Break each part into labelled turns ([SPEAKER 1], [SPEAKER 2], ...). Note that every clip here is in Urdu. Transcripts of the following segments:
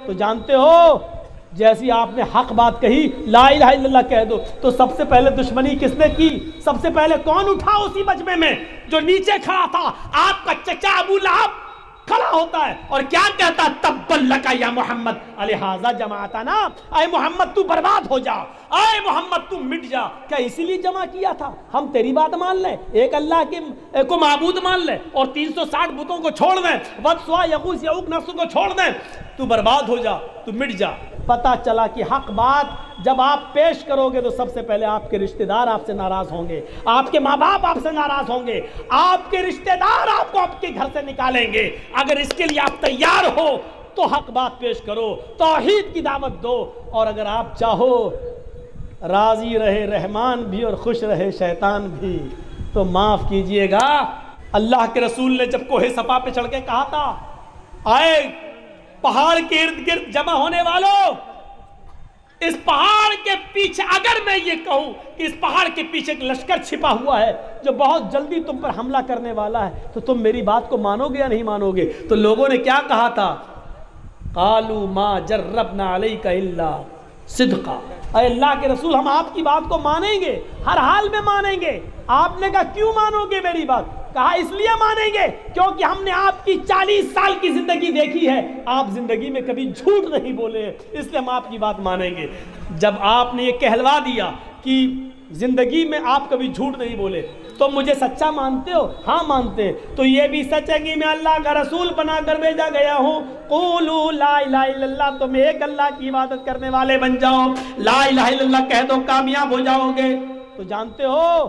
[SPEAKER 1] تو جانتے ہو جیسی آپ نے حق بات کہی لا الہ الا اللہ کہہ دو تو سب سے پہلے دشمنی کس نے کی؟ سب سے پہلے کون اٹھا اسی مجمع میں؟ جو نیچے کھڑا تھا آپ کا چچا ابو لہب کھڑا ہوتا ہے اور کیا کہتا ہے؟ تبا لک یا محمد الہذا جماعتنا، اے محمد تو برباد ہو جا، اے محمد تو مٹ جا۔ کیا اسی لیے جمع کیا تھا؟ ہم تیری بات مان لیں، ایک اللہ کو معبود مان لیں اور 360 بتوں کو چھوڑ دیں، ود سوا یغوث یعوق نسر کو چھوڑ دیں، تو برباد ہو جا، تو مٹ جا۔ پتہ چلا کہ حق بات جب آپ پیش کرو گے تو سب سے پہلے آپ کے رشتہ دار آپ سے ناراض ہوں گے، آپ کے ماں باپ آپ سے ناراض ہوں گے، آپ کے رشتہ دار آپ کو آپ کے گھر سے نکالیں گے۔ اگر اس کے لیے آپ تیار ہو تو حق بات پیش کرو، توحید کی دعوت دو، اور اگر آپ چاہو راضی رہے رحمان بھی اور خوش رہے شیطان بھی تو معاف کیجئے گا۔ اللہ کے رسول نے جب کوہ صفا پہ چڑھ کے کہا تھا، آئے پہاڑ کے ارد گرد جمع ہونے والوں، اس پہاڑ کے پیچھے اگر میں یہ کہوں کہ اس پہاڑ کے پیچھے ایک لشکر چھپا ہوا ہے جو بہت جلدی تم پر حملہ کرنے والا ہے تو تم میری بات کو مانو گے یا نہیں مانو گے؟ تو لوگوں نے کیا کہا تھا؟ قالوا ما جربنا علیک الا صدقا، اے اللہ کے رسول ہم آپ کی بات کو مانیں گے، ہر حال میں مانیں گے۔ آپ نے کہا کیوں مانو گے میری بات؟ کہا اس لیے مانیں گے کیونکہ ہم نے آپ کی 40 سال کی زندگی دیکھی ہے، آپ زندگی میں کبھی جھوٹ نہیں بولے، اس لیے ہم آپ کی بات مانیں گے۔ جب آپ نے یہ کہلوا دیا کہ زندگی میں آپ کبھی جھوٹ نہیں بولے تو مجھے سچا مانتے ہو؟ ہاں مانتے۔ تو یہ بھی سچ ہے کہ میں اللہ کا رسول بنا کر بھیجا گیا ہوں۔ قولوا لا الہ الا اللہ، تم ایک اللہ کی عبادت کرنے والے بن جاؤ، لا الہ الا اللہ کہہ دو، کامیاب ہو جاؤ گے۔ تو جانتے ہو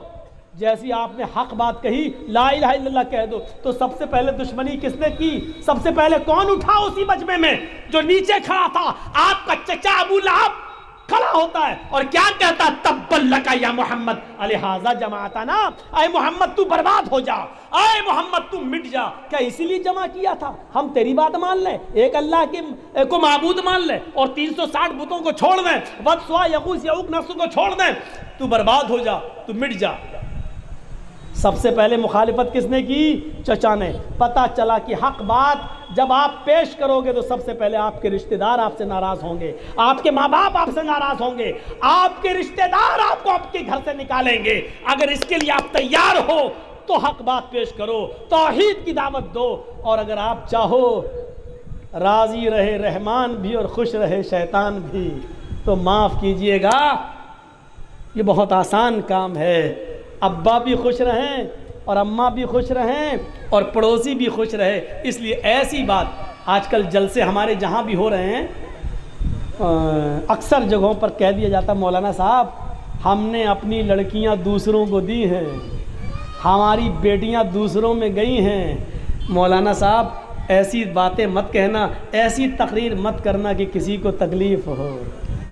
[SPEAKER 1] جیسی آپ نے حق بات کہی لا الہ الا اللہ کہہ دو تو سب سے پہلے دشمنی کس نے کی؟ سب سے پہلے کون اٹھا اسی مجمع میں؟ جو نیچے کھڑا تھا آپ کا چچا ابو لہب کھڑا ہوتا ہے اور کیا کہتا ہے؟ تبا لک یا محمد الہذا جماعتنا، اے محمد تو برباد ہو جا، اے محمد تو مٹ جا۔ کیا اسی لیے جمع کیا تھا؟ ہم تیری بات مان لیں، ایک اللہ کو معبود مان لیں اور 360 بتوں کو چھوڑ دیں، ود سوا یغوث یعوق نسر کو چھوڑ دیں، تو برباد ہو جا، تو مٹ جا۔ سب سے پہلے مخالفت کس نے کی؟ چچا نے۔ پتہ چلا کہ حق بات جب آپ پیش کرو گے تو سب سے پہلے آپ کے رشتہ دار آپ سے ناراض ہوں گے، آپ کے ماں باپ آپ سے ناراض ہوں گے، آپ کے رشتہ دار آپ کو آپ کے گھر سے نکالیں گے۔ اگر اس کے لیے آپ تیار ہو تو حق بات پیش کرو، توحید کی دعوت دو، اور اگر آپ چاہو راضی رہے رحمان بھی اور خوش رہے شیطان بھی تو معاف کیجئے گا۔ یہ بہت آسان کام ہے، ابا بھی خوش رہیں اور اماں بھی خوش رہیں اور پڑوسی بھی خوش رہے۔ اس لیے ایسی بات آج کل جلسے ہمارے جہاں بھی ہو رہے ہیں، اکثر جگہوں پر کہہ دیا جاتا مولانا صاحب ہم نے اپنی لڑکیاں دوسروں کو دی ہیں، ہماری بیٹیاں دوسروں میں گئی ہیں۔ مولانا صاحب ایسی باتیں مت کہنا، ایسی تقریر مت کرنا کہ کسی کو تکلیف ہو۔